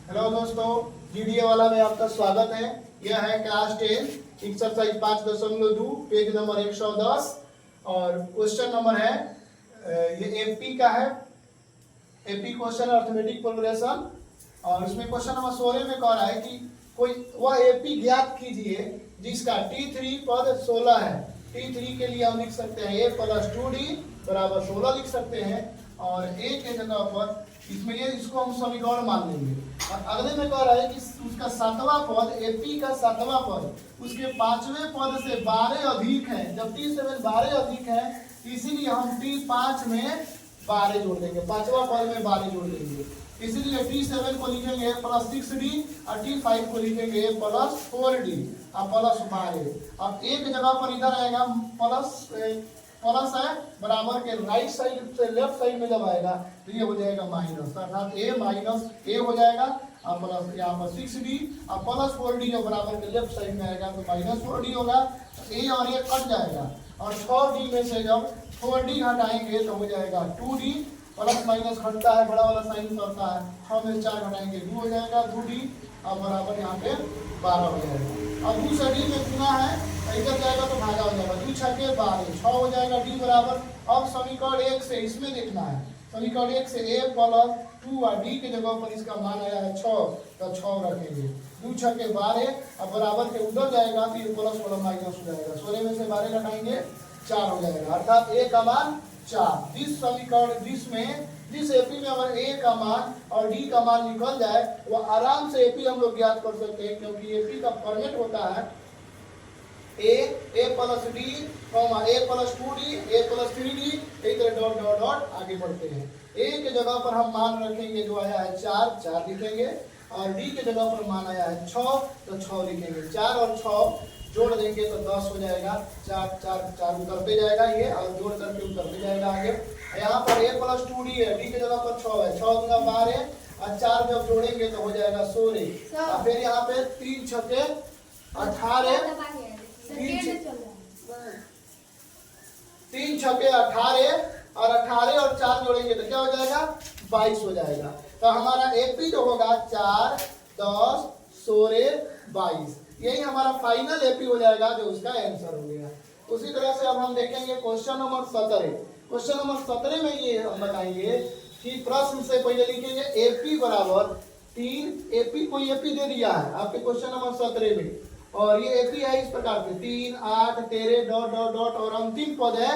Hello दोस्तों, GDA वाला में आपका स्वागत है। यह है क्लास 10 एक्सरसाइज 5.2 पेज नंबर 110 और क्वेश्चन नंबर है ये एपी का है। एपी क्वेश्चन अर्थमेटिक प्रोग्रेशन और इसमें क्वेश्चन नंबर 16 में कह रहा है कि कोई वह एपी ज्ञात कीजिए जिसका T3 पद 16 है। T3 के लिए हम लिख सकते हैं a + 2d बराबर 16 लिख सकते हैं और a के जगह पर इसमें ये इसको हम समीकरण मान लेंगे। और अगले में कह रहा है कि उसका 7वां पद एपी का 7वां पद उसके 5वें पद से 12 अधिक है। जब T7 12 अधिक है इसीलिए हम T5 में 12 जोड़ देंगे, 5वां पद में 12 जोड़ देंगे। इसीलिए T7 को लिखेंगे + 6d और T5 को लिखेंगे + 4d और +12। अब एक जगह पर इधर आएगा प्लस है बराबर के राइट साइड से लेफ्ट साइड में जब आएगा तो ये हो जाएगा माइनस, अर्थात a हो जाएगा और प्लस यहाँ पर 6d और +4d जो बराबर के लेफ्ट साइड में आएगा तो -4d होगा। a और a कट जाएगा और 6d में से जब 4d घटाएंगे तो हो जाएगा 2d, प्लस माइनस घटता है, बड़ा वाला साइन करता है, 6 में 4 घटाएंगे 2 हो जाएगा 2d और बराबर यहाँ पे 12 हो जाएगा। अब 2 से d में गुना है इधर जाएगा तो भागा हो जाएगा, 2 × 6 = 12, 6 हो जाएगा d बराबर। अब समीकरण 1 से इसमें देखना है, समीकरण 1 से a + 2 और d के जगह पर इसका मान आया है 6 तो 6 रखेंगे, 2 × 6 = 12 और बराबर के उधर जाएगा तो ये प्लस माइनस हो जाएगा, 16 में से 12 घटाएंगे 4 हो जाएगा, अर्थात a का मान 4। जिस समीकरण जिस एपी में अगर a का मान और d का मान निकल जाए वो आराम से एपी हम लोग ज्ञात कर सकते हैं, क्योंकि एपी का फॉर्मेट होता है a + d, a + 2d, a + 3d, इस तरह डॉट डॉट डॉट आगे बढ़ते हैं। a के जगह पर हम मान रखेंगे जो आया है 4 लिखेंगे और d के जगह पर मान आया है 6 तो 6 लिखेंगे। 4 और 6 जोड़ देंगे तो 10 हो जाएगा, 4 उतरते जाएगा ये और जोड़ करके उतरते जाएगा आगे। यहाँ पर a + 2d है, d के जगह पर 6 है, 6 × 12 और 4 जब जोड़ेंगे तो हो जाएगा 16 और फिर यहाँ पे 3 × 6 = 18, 3 × 6 = 18 और 18 और 4 जोड़ेंगे तो क्या हो जाएगा 22 हो जाएगा। तो हमारा एपी जो होगा 4, 10, 16, 22 यही हमारा फाइनल एपी हो जाएगा जो उसका आंसर हो गया। उसी तरह से अब हम देखेंगे क्वेश्चन नंबर 17। क्वेश्चन नंबर 17 में ये हम बताएंगे कि प्रश्न से पहले लिखेंगे एपी बराबर 3, एपी कोई एपी दे दिया है आपके क्वेश्चन नंबर 17 में और ये एपी है इस प्रकार के 3, 8, 13 डॉट डॉट डॉट और अंतिम पद है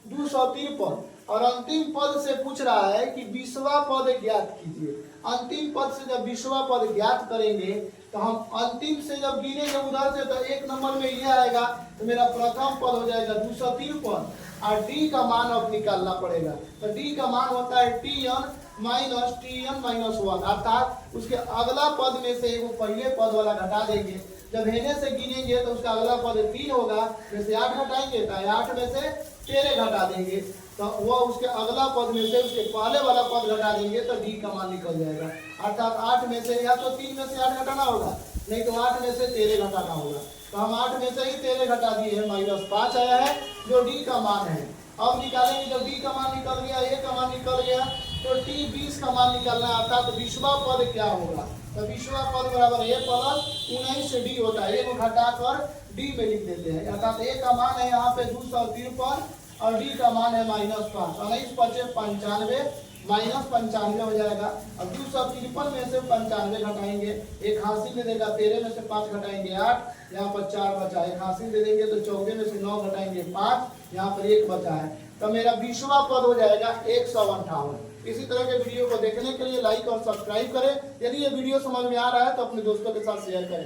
253 और अंतिम पद से पूछ रहा है कि 20वां पद ज्ञात कीजिए। अंतिम पद से जब 20वां पद ज्ञात करेंगे तो हम अंतिम से जब गिनेंगे उधर से तो 1 नंबर में ये आएगा तो मेरा प्रथम पद हो जाएगा 253 और d का मान अब निकालना पड़ेगा। तो d का मान होता है tn - 1 अर्थात उसके अगला पद में से वो पहले पद वाला घटा देंगे। जब हेने से गिनेंगे तो उसका अगला पद 3 होगा, जैसे 8 घटाएंगे तो 8 में से 13 घटा देंगे तो वो उसके अगला पद में से उसके पहले वाला पद घटा देंगे तो d का मान निकल जाएगा। अर्थात 8 में से या तो 3 में से 8 घटाना होगा, नहीं तो 8 में से 13 घटाना होगा। तो हम 8 में से ही 13 घटा दिए हैं, -5 आया है जो d का मान है। अब निकालेंगे, जब d का मान निकल गया, a का मान निकल गया तो T20 का मान निकालना है, अर्थात 20वां पद क्या होगा। तो 20वां पद बराबर a + 19d होता है, a को घटाकर d में लिख देते हैं, अर्थात a का मान है यहाँ पे 253 और d का मान है -5, 19 × 5 = 95 -95 हो जाएगा। अब 253 में से 95 घटाएंगे, एक हासिल दे देगा, 13 में से 5 घटाएंगे 8, यहाँ पर 4 बचा, एक हासिल दे देंगे तो 14 में से 9 घटाएंगे 5, यहाँ पर 1 बचा है। तो मेरा 20वां पद हो जाएगा 158। इसी तरह के वीडियो को देखने के लिए लाइक और सब्सक्राइब करें। यदि ये वीडियो समझ में आ रहा है तो अपने दोस्तों के साथ शेयर करें।